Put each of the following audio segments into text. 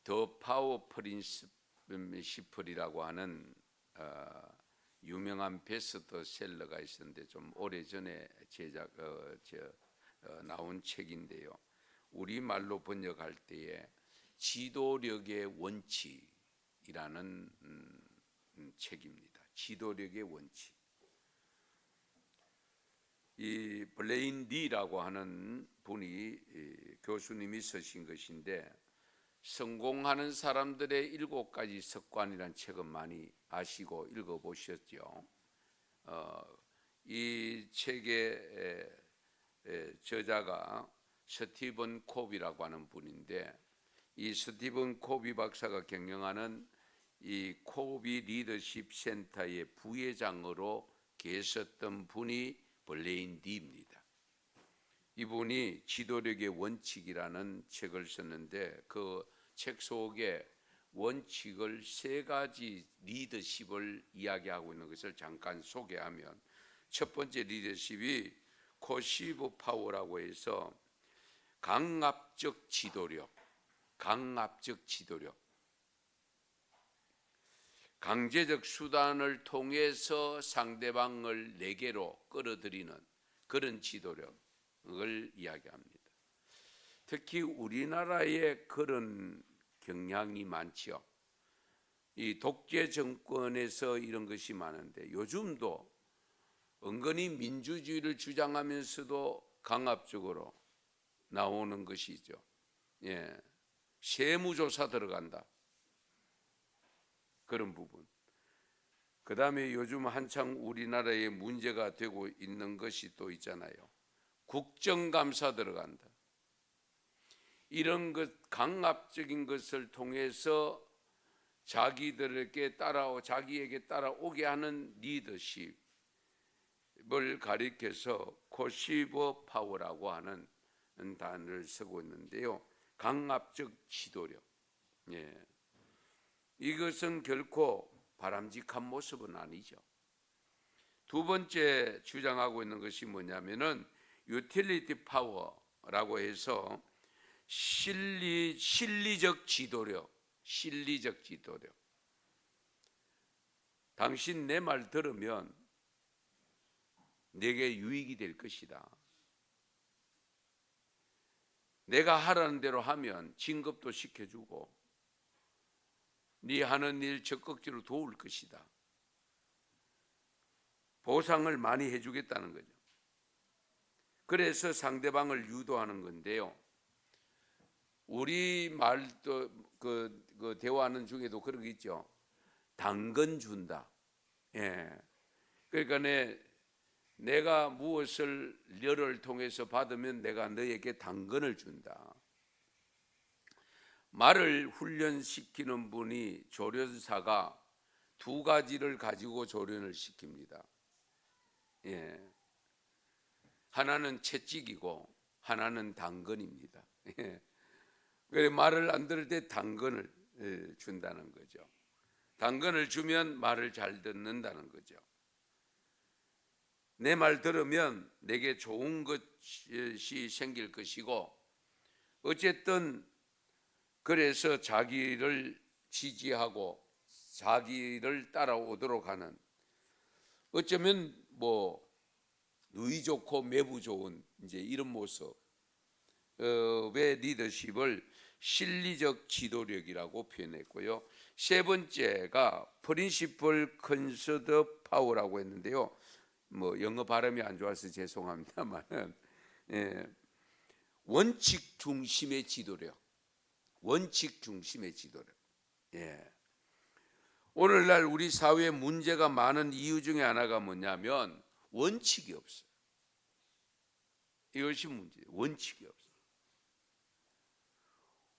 더 파워 프린시플이라고 하는 유명한 베스트셀러가 있었는데 좀 오래전에 나온 책인데요. 우리말로 번역할 때에 지도력의 원칙이라는 책입니다. 지도력의 원칙. 이 블레인 리라고 하는 분이 교수님이 쓰신 것인데, 성공하는 사람들의 7가지 습관이라는 책은 많이 아시고 읽어보셨죠. 이 책의 저자가 스티븐 코비라고 하는 분인데, 이 스티븐 코비 박사가 경영하는 이 코비 리더십 센터의 부회장으로 계셨던 분이 블레인 리입니다. 이분이 지도력의 원칙이라는 책을 썼는데, 그 책 속에 원칙을 3가지 리더십을 이야기하고 있는 것을 잠깐 소개하면, 첫 번째 리더십이 코시브 파워라고 해서 강압적 지도력, 강제적 수단을 통해서 상대방을 내게로 끌어들이는 그런 지도력을 이야기합니다. 특히 우리나라에 그런 경향이 많지요. 이 독재 정권에서 이런 것이 많은데, 요즘도 은근히 민주주의를 주장하면서도 강압적으로 나오는 것이죠. 세무조사 들어간다, 그런 부분. 그 다음에 요즘 한창 우리나라에 문제가 되고 있는 것이 또 있잖아요. 국정감사 들어간다. 이런 것, 강압적인 것을 통해서 자기에게 따라오게 하는 리더십을 가리켜서 코시브 파워라고 하는 단어를 쓰고 있는데요. 강압적 지도력. 이것은 결코 바람직한 모습은 아니죠. 두 번째 주장하고 있는 것이 뭐냐면은 유틸리티 파워라고 해서 실리적 지도력. 당신 내 말 들으면 내게 유익이 될 것이다. 내가 하라는 대로 하면 진급도 시켜주고 네 하는 일 적극적으로 도울 것이다. 보상을 많이 해주겠다는 거죠. 그래서 상대방을 유도하는 건데요. 우리 말도 그 대화하는 중에도 그런 게 있죠. 당근 준다. 그러니까 내가 무엇을 너를 통해서 받으면 내가 너에게 당근을 준다. 말을 훈련시키는 분이 조련사가 2가지를 가지고 조련을 시킵니다. 하나는 채찍이고 하나는 당근입니다. 그래서 말을 안 들을 때 당근을 준다는 거죠. 당근을 주면 말을 잘 듣는다는 거죠. 내 말 들으면 내게 좋은 것이 생길 것이고, 어쨌든 그래서 자기를 지지하고 자기를 따라오도록 하는, 어쩌면 누이 좋고 매부 좋은 이제 이런 모습의 리더십을 실리적 지도력이라고 표현했고요. 세 번째가 프린시플 컨서드 파워라고 했는데요. 영어 발음이 안 좋아서 죄송합니다만은 원칙 중심의 지도력. 오늘날 우리 사회에 문제가 많은 이유 중에 하나가 뭐냐면 원칙이 없어요. 이것이 문제예요. 원칙이 없어요.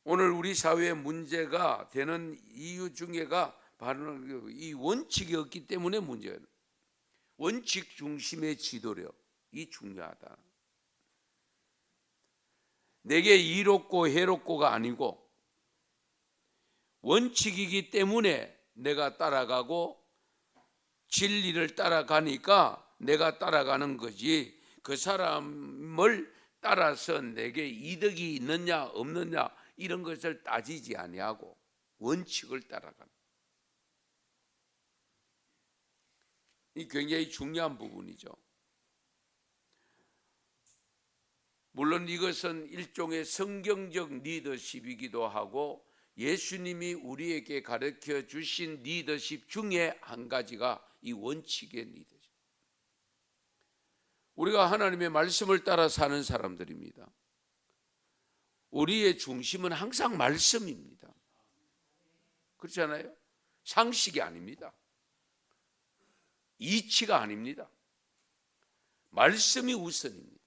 오늘 우리 사회에 문제가 되는 이유 중에가 바로 이 원칙이 없기 때문에 문제예요. 원칙 중심의 지도력이 중요하다. 내게 이롭고 해롭고가 아니고 원칙이기 때문에 내가 따라가고 진리를 따라가니까 내가 따라가는 거지, 그 사람을 따라서 내게 이득이 있느냐 없느냐 이런 것을 따지지 아니하고 원칙을 따라가는, 이 굉장히 중요한 부분이죠. 물론 이것은 일종의 성경적 리더십이기도 하고 예수님이 우리에게 가르쳐 주신 리더십 중에 한 가지가 이 원칙의 리더십. 우리가 하나님의 말씀을 따라 사는 사람들입니다. 우리의 중심은 항상 말씀입니다. 그렇잖아요? 상식이 아닙니다. 이치가 아닙니다. 말씀이 우선입니다.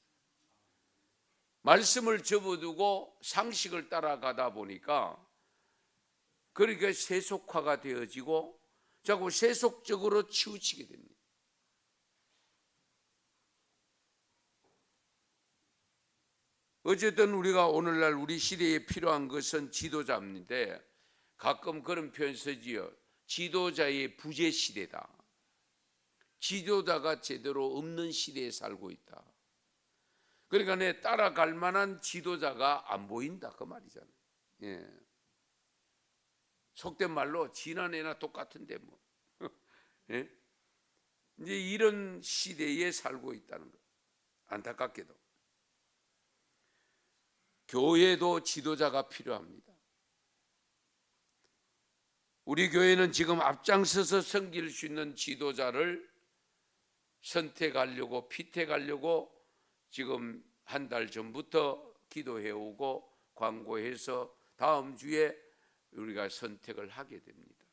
말씀을 접어두고 상식을 따라가다 보니까 그러니까 세속화가 되어지고 자꾸 세속적으로 치우치게 됩니다. 어쨌든 우리가 오늘날 우리 시대에 필요한 것은 지도자인데 가끔 그런 표현 쓰지요. 지도자의 부재 시대다. 지도자가 제대로 없는 시대에 살고 있다. 그러니까 내 따라갈 만한 지도자가 안 보인다 그 말이잖아요. 예. 속된 말로 지난해나 똑같은데 뭐. 예? 이제 이런 시대에 살고 있다는 것. 안타깝게도. 교회도 지도자가 필요합니다. 우리 교회는 지금 앞장서서 섬길 수 있는 지도자를 선택하려고 피택하려고 지금 한 달 전부터 기도해오고 광고해서 다음 주에 우리가 선택을 하게 됩니다.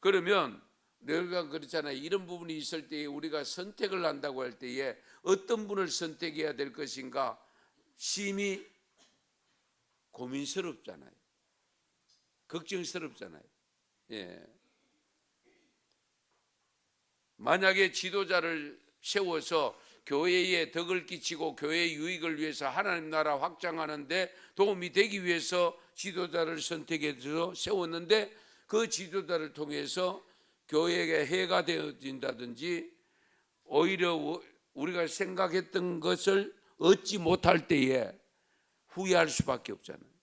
그러면 내가 그렇잖아요. 이런 부분이 있을 때에 우리가 선택을 한다고 할 때에 어떤 분을 선택해야 될 것인가 심히 고민스럽잖아요. 걱정스럽잖아요. 예. 만약에 지도자를 세워서 교회에 덕을 끼치고 교회의 유익을 위해서 하나님 나라 확장하는데 도움이 되기 위해서 지도자를 선택해서 세웠는데 그 지도자를 통해서 교회에게 해가 되어진다든지 오히려 우리가 생각했던 것을 얻지 못할 때에 후회할 수밖에 없잖아요.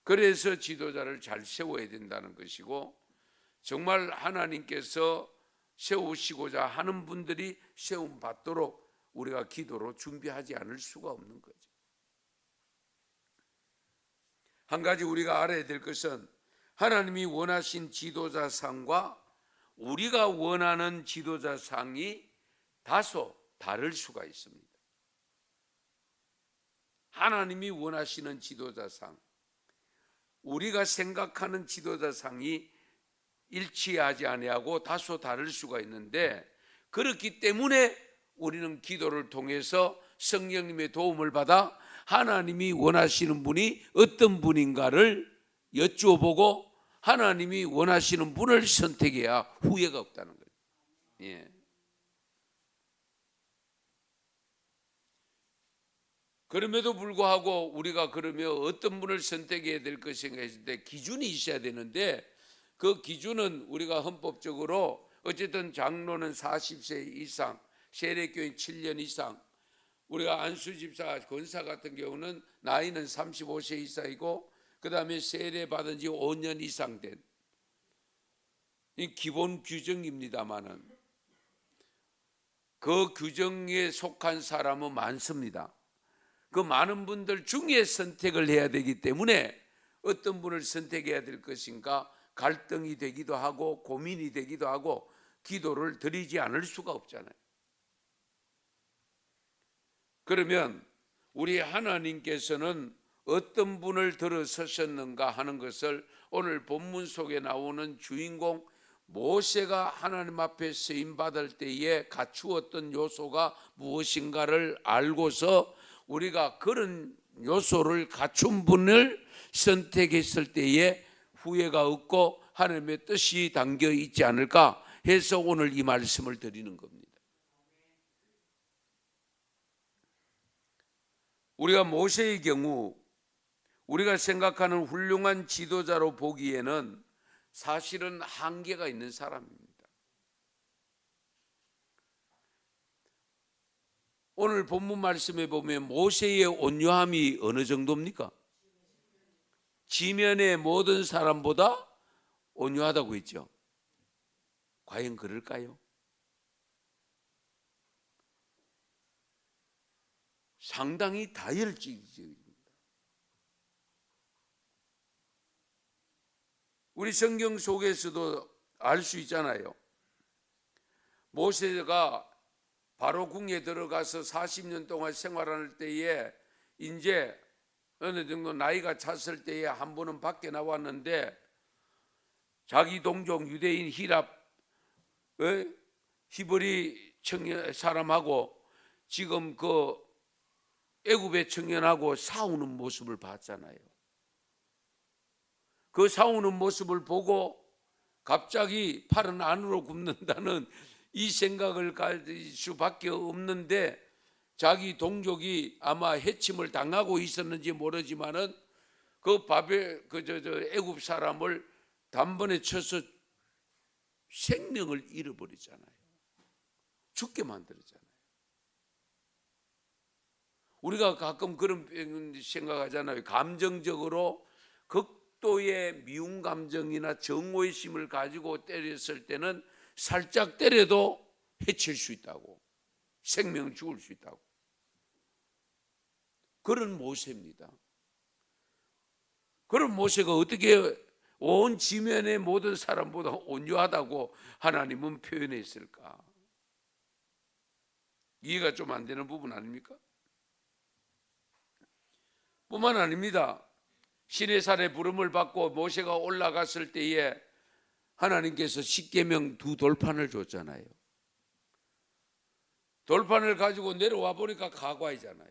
그래서 지도자를 잘 세워야 된다는 것이고 정말 하나님께서 세우시고자 하는 분들이 세움 받도록 우리가 기도로 준비하지 않을 수가 없는 거죠. 한 가지 우리가 알아야 될 것은 하나님이 원하신 지도자상과 우리가 원하는 지도자상이 다소 다를 수가 있습니다. 하나님이 원하시는 지도자상, 우리가 생각하는 지도자상이 일치하지 아니하고 다소 다를 수가 있는데 그렇기 때문에 우리는 기도를 통해서 성령님의 도움을 받아 하나님이 원하시는 분이 어떤 분인가를 여쭈어보고 하나님이 원하시는 분을 선택해야 후회가 없다는 거예요. 예. 그럼에도 불구하고 우리가 그러면 어떤 분을 선택해야 될 것인가 했을 때 기준이 있어야 되는데 그 기준은 우리가 헌법적으로 어쨌든 장로는 40세 이상, 세례교인 7년 이상, 우리가 안수집사, 권사 같은 경우는 나이는 35세 이상이고 그 다음에 세례 받은 지 5년 이상 된 이 기본 규정입니다만은 그 규정에 속한 사람은 많습니다. 그 많은 분들 중에 선택을 해야 되기 때문에 어떤 분을 선택해야 될 것인가 갈등이 되기도 하고 고민이 되기도 하고 기도를 드리지 않을 수가 없잖아요. 그러면 우리 하나님께서는 어떤 분을 들어서셨는가 하는 것을 오늘 본문 속에 나오는 주인공 모세가 하나님 앞에 쓰임받을 때에 갖추었던 요소가 무엇인가를 알고서 우리가 그런 요소를 갖춘 분을 선택했을 때에 후회가 없고 하나님의 뜻이 담겨 있지 않을까 해서 오늘 이 말씀을 드리는 겁니다. 우리가 모세의 경우 우리가 생각하는 훌륭한 지도자로 보기에는 사실은 한계가 있는 사람입니다. 오늘 본문 말씀에 보면 모세의 온유함이 어느 정도입니까? 지면의 모든 사람보다 온유하다고 했죠. 과연 그럴까요? 상당히 다혈질적입니다. 우리 성경 속에서도 알 수 있잖아요. 모세가 바로 궁에 들어가서 40년 동안 생활할 때에 이제 어느 정도 나이가 찼을 때에 한 번은 밖에 나왔는데 자기 동족 유대인 히브리 청년 사람하고 지금 그 애굽의 청년하고 싸우는 모습을 봤잖아요. 그 싸우는 모습을 보고 갑자기 팔은 안으로 굽는다는 이 생각을 가질 수밖에 없는데, 자기 동족이 아마 해침을 당하고 있었는지 모르지만은 그 애굽 사람을 단번에 쳐서 생명을 잃어버리잖아요. 죽게 만들었잖아요. 우리가 가끔 그런 생각하잖아요. 감정적으로 극도의 미운 감정이나 정오의 심을 가지고 때렸을 때는 살짝 때려도 해칠 수 있다고, 생명을 죽을 수 있다고. 그런 모세입니다. 그런 모세가 어떻게 온 지면의 모든 사람보다 온유하다고 하나님은 표현했을까? 이해가 좀 안 되는 부분 아닙니까? 뿐만 아닙니다. 시내산의 부름을 받고 모세가 올라갔을 때에 하나님께서 십계명 2돌판을 줬잖아요. 돌판을 가지고 내려와 보니까 가과이잖아요.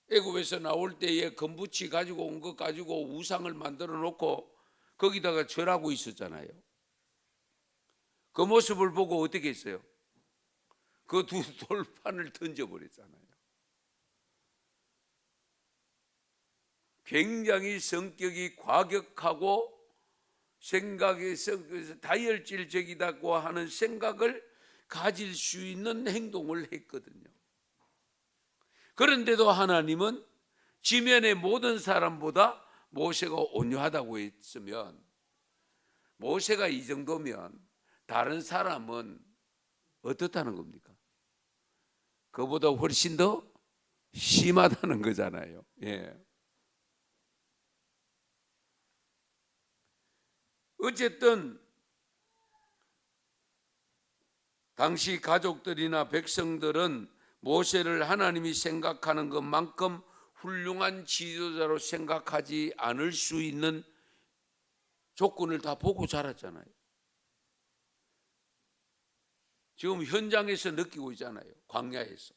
애굽에서 나올 때에 금붙이 가지고 온 것 가지고 우상을 만들어 놓고 거기다가 절하고 있었잖아요. 그 모습을 보고 어떻게 했어요? 그 2돌판을 던져버렸잖아요. 굉장히 성격이 과격하고 생각이 다혈질적이다고 하는 생각을 가질 수 있는 행동을 했거든요. 그런데도 하나님은 지면의 모든 사람보다 모세가 온유하다고 했으면, 모세가 이 정도면 다른 사람은 어떻다는 겁니까? 그보다 훨씬 더 심하다는 거잖아요. 예. 어쨌든 당시 가족들이나 백성들은 모세를 하나님이 생각하는 것만큼 훌륭한 지도자로 생각하지 않을 수 있는 조건을 다 보고 자랐잖아요. 지금 현장에서 느끼고 있잖아요. 광야에서.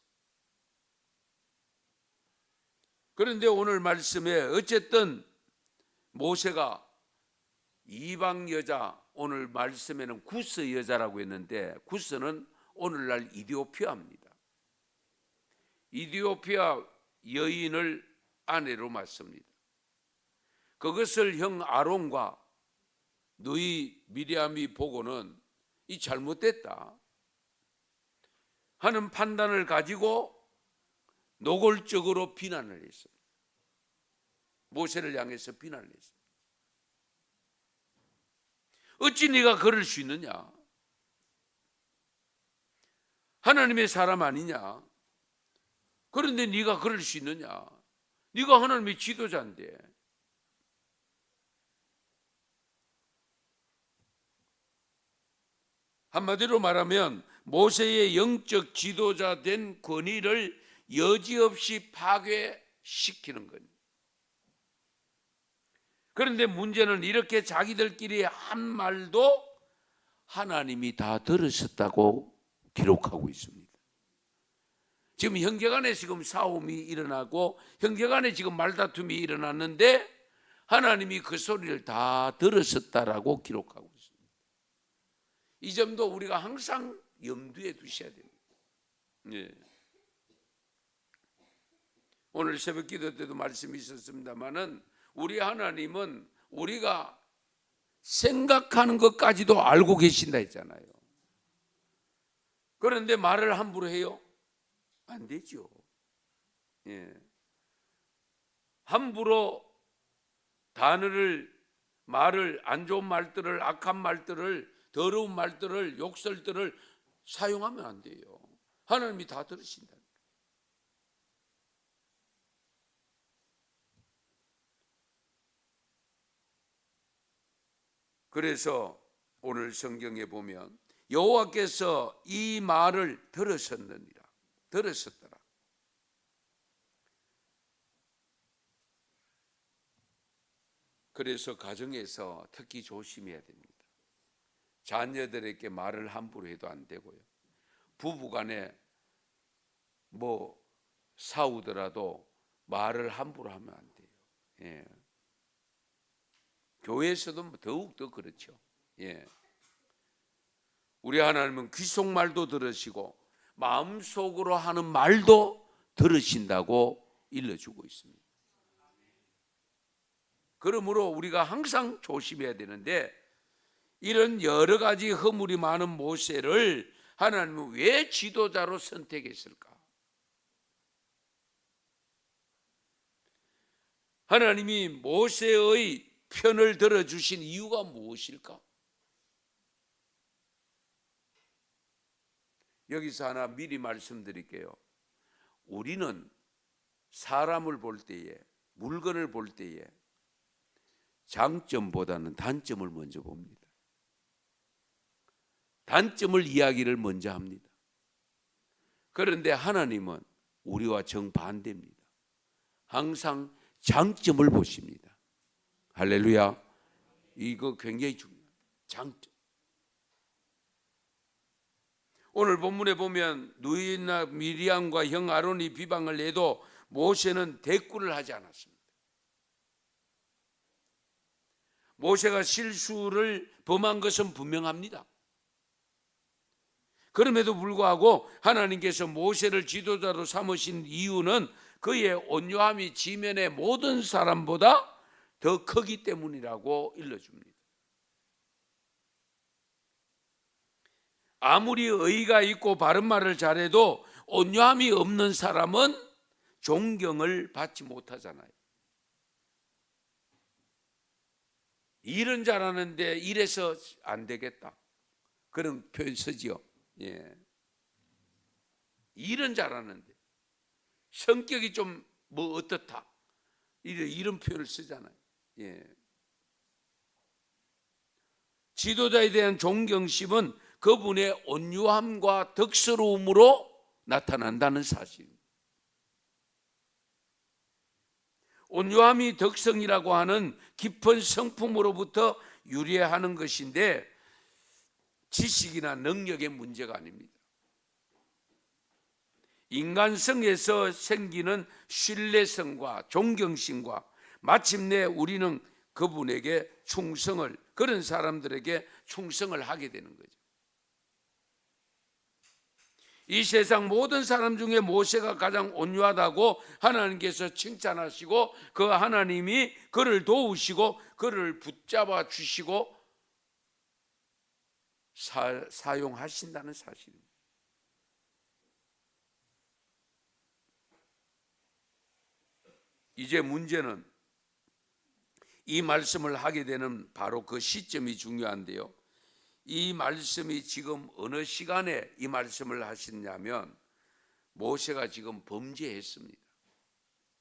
그런데 오늘 말씀에 어쨌든 모세가 이방 여자, 오늘 말씀에는 구스 여자라고 했는데 구스는 오늘날 이디오피아입니다. 이디오피아 여인을 아내로 맞습니다. 그것을 형 아론과 너희 미리암이 보고는 이 잘못됐다 하는 판단을 가지고 노골적으로 비난을 했어요. 모세를 향해서 비난을 했어요. 어찌 네가 그럴 수 있느냐? 하나님의 사람 아니냐? 그런데 네가 그럴 수 있느냐? 네가 하나님의 지도자인데. 한마디로 말하면 모세의 영적 지도자 된 권위를 여지없이 파괴시키는 겁니다. 그런데 문제는 이렇게 자기들끼리 한 말도 하나님이 다 들으셨다고 기록하고 있습니다. 지금 형제간에 지금 싸움이 일어나고 형제간에 지금 말다툼이 일어났는데 하나님이 그 소리를 다 들으셨다라고 기록하고 있습니다. 이 점도 우리가 항상 염두에 두셔야 됩니다. 예. 오늘 새벽 기도 때도 말씀이 있었습니다만은 우리 하나님은 우리가 생각하는 것까지도 알고 계신다 했잖아요. 그런데 말을 함부로 해요? 안 되죠. 예. 함부로 말을, 안 좋은 말들을, 악한 말들을, 더러운 말들을, 욕설들을 사용하면 안 돼요. 하나님이 다 들으신다. 그래서 오늘 성경에 보면 여호와께서 이 말을 들으셨더라. 그래서 가정에서 특히 조심해야 됩니다. 자녀들에게 말을 함부로 해도 안 되고요. 부부간에 뭐 싸우더라도 말을 함부로 하면 안 돼요. 예. 교회에서도 더욱 더 그렇죠. 예. 우리 하나님은 귀속말도 들으시고 마음속으로 하는 말도 들으신다고 일러주고 있습니다. 그러므로 우리가 항상 조심해야 되는데, 이런 여러 가지 허물이 많은 모세를 하나님은 왜 지도자로 선택했을까? 하나님이 모세의 편을 들어주신 이유가 무엇일까? 여기서 하나 미리 말씀드릴게요. 우리는 사람을 볼 때에, 물건을 볼 때에 장점보다는 단점을 먼저 봅니다. 단점을 이야기를 먼저 합니다. 그런데 하나님은 우리와 정반대입니다. 항상 장점을 보십니다. 할렐루야. 이거 굉장히 중요합니다. 장점. 오늘 본문에 보면 누이나 미리암과 형 아론이 비방을 내도 모세는 대꾸를 하지 않았습니다. 모세가 실수를 범한 것은 분명합니다. 그럼에도 불구하고 하나님께서 모세를 지도자로 삼으신 이유는 그의 온유함이 지면의 모든 사람보다 더 크기 때문이라고 일러줍니다. 아무리 의의가 있고 바른 말을 잘해도 온유함이 없는 사람은 존경을 받지 못하잖아요. 일은 잘하는데 이래서 안 되겠다, 그런 표현 쓰지요. 예. 일은 잘하는데 성격이 좀 뭐 어떻다, 이런 표현을 쓰잖아요. 예. 지도자에 대한 존경심은 그분의 온유함과 덕스러움으로 나타난다는 사실입니다. 온유함이 덕성이라고 하는 깊은 성품으로부터 유래하는 것인데 지식이나 능력의 문제가 아닙니다. 인간성에서 생기는 신뢰성과 존경심과 마침내 우리는 그분에게 충성을, 그런 사람들에게 충성을 하게 되는 거죠. 이 세상 모든 사람 중에 모세가 가장 온유하다고 하나님께서 칭찬하시고 그 하나님이 그를 도우시고 그를 붙잡아 주시고 사용하신다는 사실입니다. 이제 문제는 이 말씀을 하게 되는 바로 그 시점이 중요한데요. 이 말씀이 지금 어느 시간에 이 말씀을 하셨냐면 모세가 지금 범죄했습니다.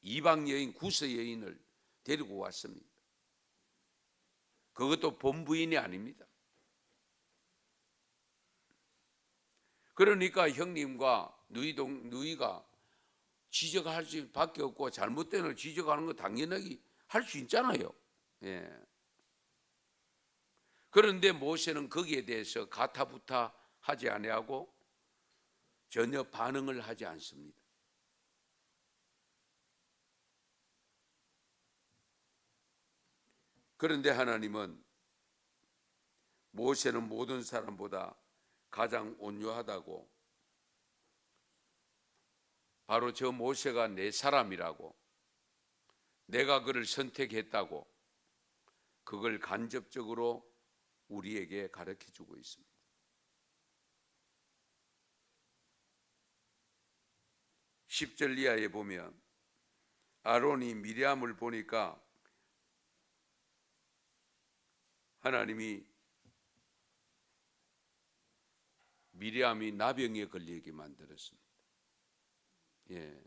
이방 여인, 구스 여인을 데리고 왔습니다. 그것도 본부인이 아닙니다. 그러니까 형님과 누이가 지적할 수밖에 없고, 잘못된 걸 지적하는 거 당연하게 할 수 있잖아요. 예. 그런데 모세는 거기에 대해서 가타부타 하지 아니하고 전혀 반응을 하지 않습니다. 그런데 하나님은 모세는 모든 사람보다 가장 온유하다고, 바로 저 모세가 내 사람이라고, 내가 그를 선택했다고, 그걸 간접적으로 우리에게 가르쳐 주고 있습니다. 10절 이하에 보면 아론이 미리암을 보니까 하나님이 미리암이 나병에 걸리게 만들었습니다. 예.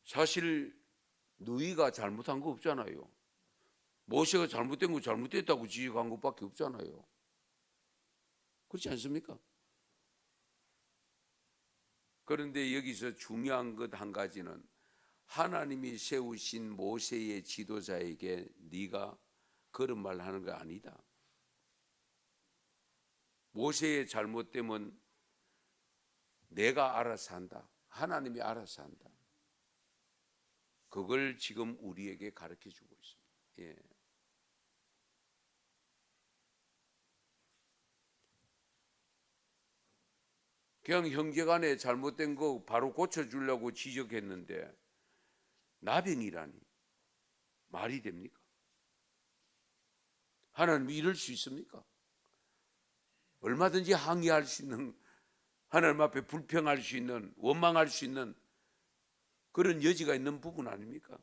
사실 누이가 잘못한 거 없잖아요. 모세가 잘못된 거 잘못됐다고 지적한 것밖에 없잖아요. 그렇지 않습니까? 그런데 여기서 중요한 것 한 가지는 하나님이 세우신 모세의 지도자에게 네가 그런 말 하는 거 아니다. 모세의 잘못되면 내가 알아서 한다. 하나님이 알아서 한다. 그걸 지금 우리에게 가르쳐 주고 있습니다. 예. 그냥 형제간에 잘못된 거 바로 고쳐주려고 지적했는데 나병이라니 말이 됩니까? 하나님이 이럴 수 있습니까? 얼마든지 항의할 수 있는, 하나님 앞에 불평할 수 있는, 원망할 수 있는 그런 여지가 있는 부분 아닙니까?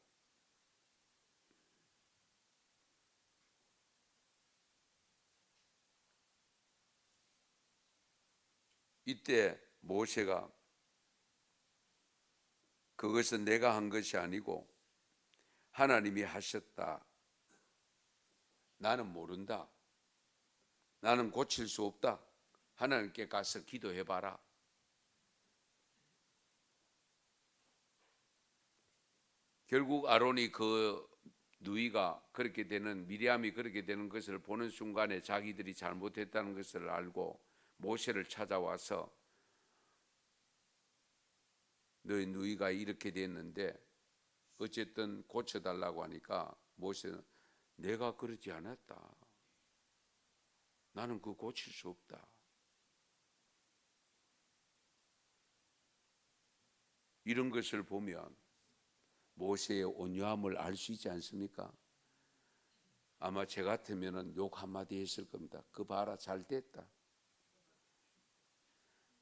이때 모세가 그것은 내가 한 것이 아니고 하나님이 하셨다. 나는 모른다. 나는 고칠 수 없다. 하나님께 가서 기도해봐라. 결국 아론이 그 누이가 그렇게 되는, 미리암이 그렇게 되는 것을 보는 순간에 자기들이 잘못했다는 것을 알고 모세를 찾아와서 너희 누이가 이렇게 됐는데 어쨌든 고쳐달라고 하니까 모세는 내가 그러지 않았다. 나는 그거 고칠 수 없다. 이런 것을 보면 모세의 온유함을 알 수 있지 않습니까? 아마 제 같으면 욕 한마디 했을 겁니다. 그 봐라 잘 됐다.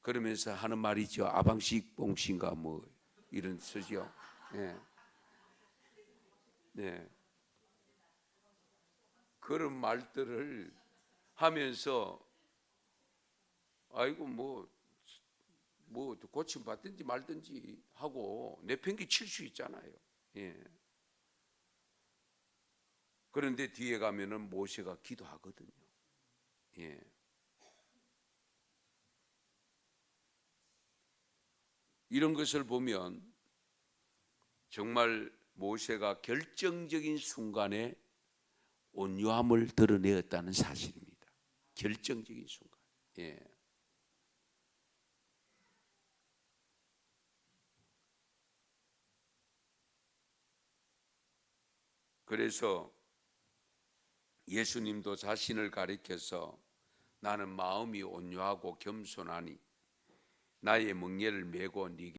그러면서 하는 말이죠. 아방식 뽕신가 뭐 이런 쓰죠. 네. 네. 그런 말들을 하면서 아이고 뭐 고침 받든지 말든지 하고 내팽개 칠 수 있잖아요. 예. 그런데 뒤에 가면은 모세가 기도하거든요. 예. 이런 것을 보면 정말 모세가 결정적인 순간에 온유함을 드러내었다는 사실입니다. 결정적인 순간. 예. 그래서 예수님도 자신을 가리켜서 나는 마음이 온유하고 겸손하니 나의 멍에를 메고 네게